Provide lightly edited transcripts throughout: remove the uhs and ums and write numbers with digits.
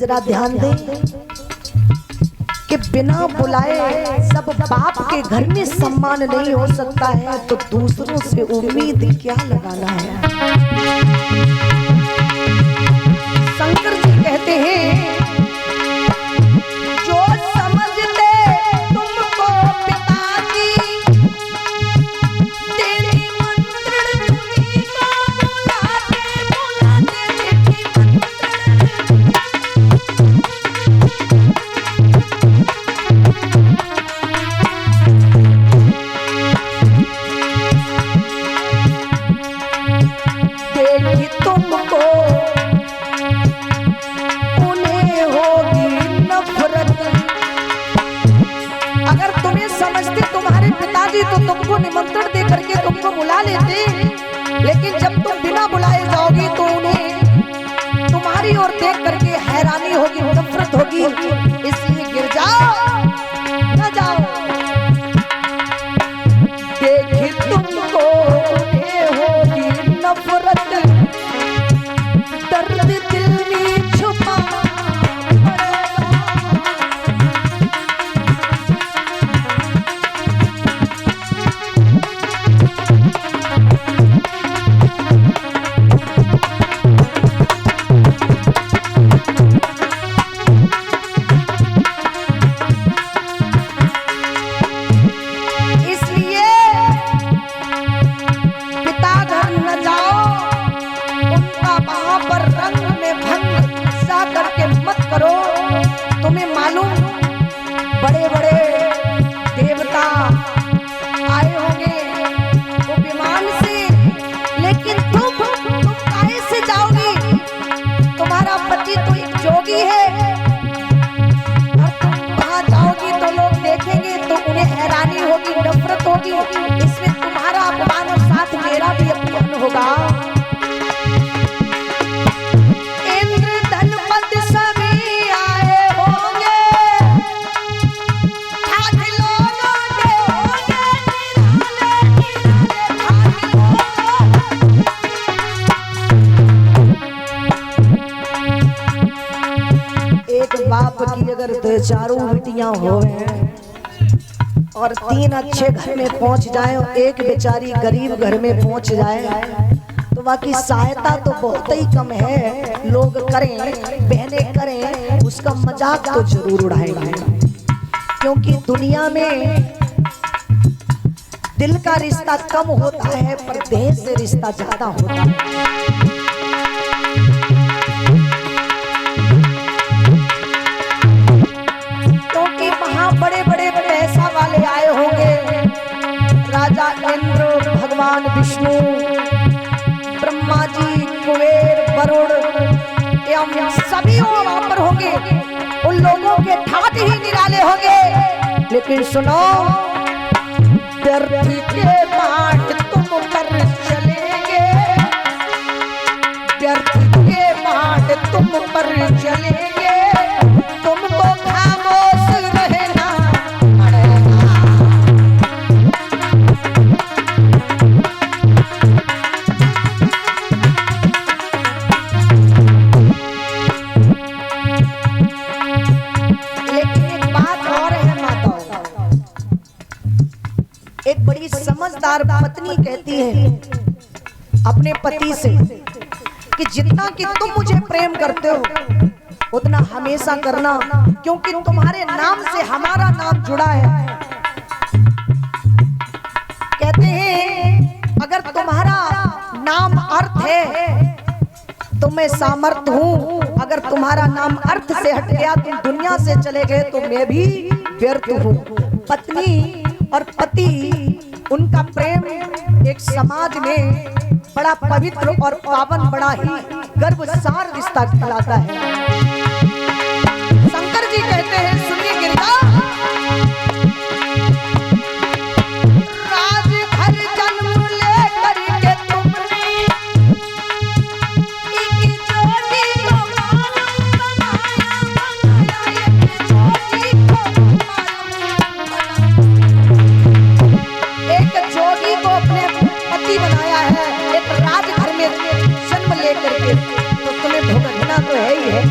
जरा ध्यान दें कि बिना बुलाए सब बाप के घर में सम्मान नहीं हो सकता है, तो दूसरों से उम्मीद क्या लगाना है। शंकर जी कहते हैं जो समझते तुमको पिताजी तेरी मंत्रण तुम्हीं को बुलाते देखी तुमको उन्हें होगी नफरत। अगर तुम्हें समझते तुम्हारे पिताजी तो तुमको निमंत्रण दे करके तुमको बुला लेते, लेकिन जब तुम बिना बुलाए जाओगी तो उन्हें तुम्हारी ओर देख करके हैरानी होगी, नफरत होगी, इसलिए गिर जाओ, न जाओ। देखी तुमको उन्हें होगी नफरत, दर्द दिल में छुपा इसलिए पिता घर न जाओ, उनका वहां पर रंग में भंग सा करके मत करो। तुम्हें मालूम बड़े बड़े देवता आए होंगे वो विमान से, लेकिन तुम काहे से जाओगी? तुम्हारा पति तो एक जोगी है, और तुम वहां जाओगी तो लोग देखेंगे तो उन्हें हैरानी होगी, नफरत होगी, इसमें तुम्हारा अपमान और साथ मेरा भी अपमान होगा। इंद्र धनपति सभी आए होंगे, ठाठ लोगों के होंगे निराले, ठाठ लोग। एक बाप की अगर दो चारों बेटियां होवे और तीन अच्छे घर में पहुंच जाए और एक बेचारी गरीब घर में पहुंच जाए, तो बाकी सहायता तो बहुत ही कम है। लोग करें, बहनें करें, उसका मजाक तो जरूर उड़ाएंगे, क्योंकि दुनिया में दिल का रिश्ता कम होता है पर देह से रिश्ता ज्यादा होता है। क्योंकि वहां बड़े बड़े पैसा वाले आए होंगे, राजा इंद्र, भगवान विष्णु, ब्रह्मा जी, कुबेर, वरुण एवं सभी वहां पर होंगे। उन लोगों के ठाठ ही निराले होंगे। लेकिन सुनो, व्यर्थ के बाट तुम पर चलेंगे, व्यर्थ के बाट तुम पर चलेंगे, तुमको खामोश रहना पड़ेगा। लेकिन एक बात और है माताओं, एक बड़ी समझदार पत्नी कहती है अपने पति से कि जितना कि तुम मुझे प्रेम करते हो उतना हमेशा करना, क्योंकि तुम्हारे नाम से हमारा नाम जुड़ा है। कहते हैं अगर तुम्हारा नाम अर्थ है तो मैं सामर्थ हूँ, अगर तुम्हारा नाम अर्थ से हट गया, तुम दुनिया से चले गए तो मैं भी व्यर्थ हूँ। पत्नी और पति, उनका प्रेम एक समाज में बड़ा पवित्र और पावन, बड़ा ही गर्भसार रिश्ता कहलाता है। शंकर जी कहते हैं, सुनिए गिरिजा, राजभर जन्म लेकर के तुमने एक जोड़ी को मालूम बनाया, एक जोड़ी को एक जोगी को अपने पति बनाया है, एक राजघर में जन्म लेकर के, तो तुम्हें भुगतना तो है ही है।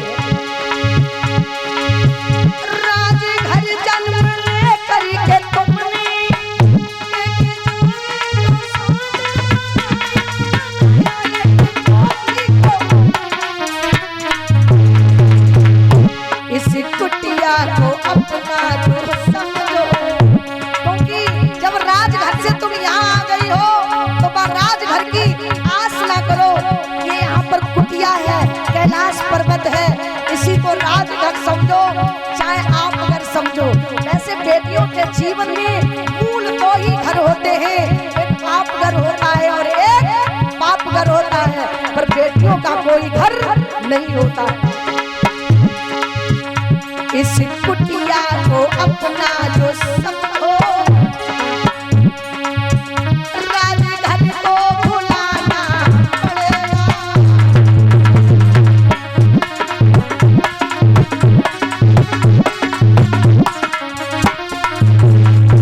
नहीं होता। इस कुटिया को अपना जो समझो, राजघर को भुलाना पड़ेगा।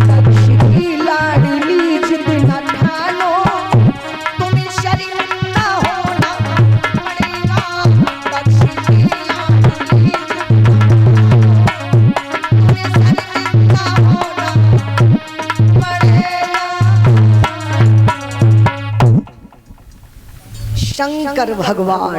दक्ष की लाडली जिद न ठानो, तुम्हें शर्मिंदा होना पड़ेगा। दक्ष की लाडली शंकर भगवान